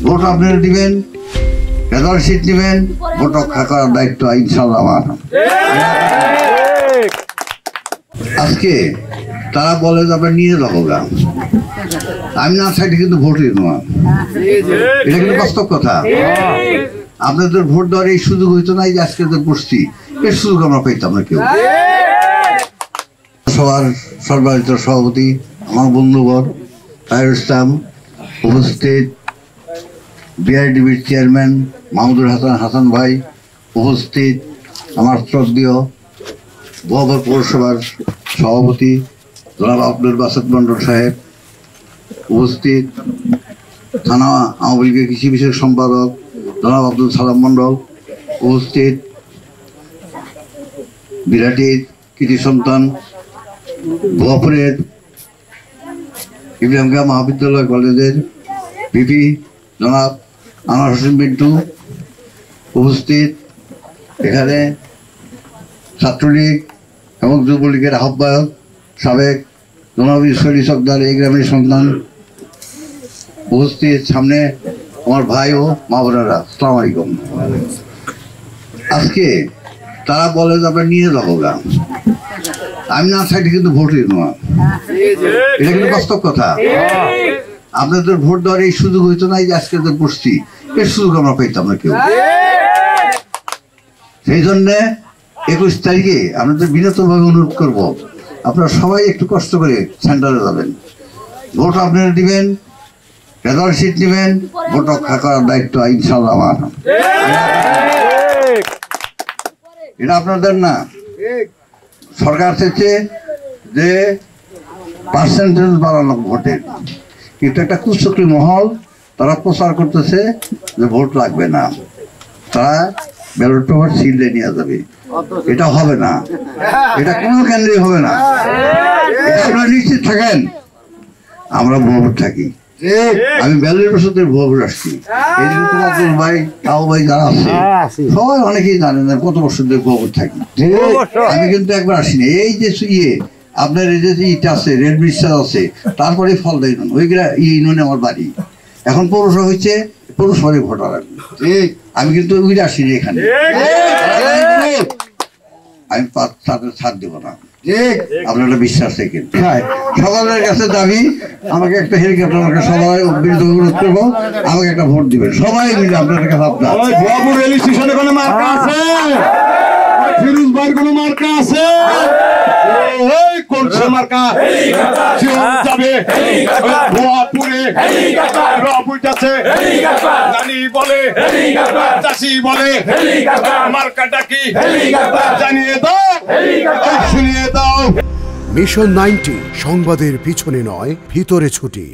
Vote আপনারা দিবেন, result sheet দিবেন, ভোট রক্ষা করার দায়িত্ব ইনশাআল্লাহ আমার। আজকে তারা বলে যে আপনার নিয়ে যাবো গা, আমি না চাইলে কিন্তু ভোটই নয়, এটা কিন্তু বাস্তব কথা। আপনাদের ভোট দেওয়ার এই সুযোগ হইতো না, যে আজকে যে বসছি এর সুযোগ আমরা পাইতাম না কেউ। সবার সর্বাধিত সভাপতি আমার বন্ধুবর তাহির ইসলাম, উপস্থিত বিআরডিবির চেয়ারম্যান মাহমুদুল হাসান ভাই, উপস্থিত আমার শ্রদ্ধেয় ভোয়াপুর পৌরসভার সভাপতি জনাব আব্দুল বাসাদ মন্ডল সাহেব, উপস্থিত থানা আওয়ামী লীগের কৃষি বিষয়ক সম্পাদক জনাব আব্দুল সালাম মন্ডল, উপস্থিত বিরাটির কৃতি সন্তান ভুয়াপুরের ইব্রাহিম খাঁ মহাবিদ্যালয় কলেজের ভিপি জনাব আনোয়ার হোসেন বিন্টু, উপস্থিত এখানে ছাত্রলীগ এবং যুবলীগের আহ্বায়ক সাবেক জনাব ঈশ্বরী চকদার এই গ্রামের সন্তান, উপস্থিত সামনে আমার ভাই ও মা বোনেরা, আসসালামু আলাইকুম। আজকে তারা বলে যে আপনার নিয়ে যাবো গা, আমি না চাইলে কিন্তু ভোটই নয়, এটা কিন্তু বাস্তব কথা। আপনাদের ভোট দেওয়ার এই সুযোগ হইতো না, যে আজকে যে বসছি এর সুযোগ আমরা পাইতাম না কেউ। সেই জন্য 21 তারিখে আপনাদের বিনীতভাবে অনুরোধ করব, আপনারা সবাই একটু কষ্ট করে সেন্টারে যাবেন, ভোট আপনারা দিবেন, রেজাল্ট শিট দিবেন, ভোট রক্ষা করার দায়িত্ব ইনশাআল্লাহ আমার। এটা আপনাদের না, সরকার চাইছে যে পার্সেন্টেজ বাড়ানো ভোটের, কিন্তু একটা কুচক্রী মহল তারা প্রচার করতেছে যে ভোট লাগবে না, তারা ব্যালট পেপার ছিঁড়ে নিয়ে যাবে। এটা হবে না, এটা কোনো কেন্দ্রে হবে না। আপনারা নিশ্চিত থাকেন, আমরা ভোট থাকি, আমি 42 বছর ধরে ভোট আসছি। এই যে তোমার ভাই তাও ভাই যারা আছে সবাই অনেকেই জানেন কত বছর ধরে ভোট থাকি। আমি কিন্তু একবার আসিনি। এই যে আপনার এই যে ইটা আছে, রেড ব্রিজটা আছে, তারপরে ফল দেয় ইউনিয়নে আমার বাড়ি, এখন পৌরসভা হচ্ছে, পৌরসভায় ভোটার আমি কিন্তু ওইটা আসিনি এখানে। আমি ছাড় দেবো না, আপনারা বিশ্বাস রেখেন। সকলের কাছে দাবি, আমাকে একটা হেলিকপ্টার, আমাকে সবাই অনুরোধ করবো, আমাকে একটা ভোট দিবেন সবাই মিলে। আপনাদের কাছে আপনার রেল স্টেশনে কোনো মার্কা আছে, ফিরোজ ভাইয়ের কোনো মার্কা আছে, কোন মার্কা যাবে ভুয়াপুরে রবুইটাছে জানি বলে চাষি বলে মার্কাটা কি জানিয়ে দাও, শুনিয়ে দাও। মিশন 90 সংবাদের পিছনে নয়, ভিতরে ছুটি।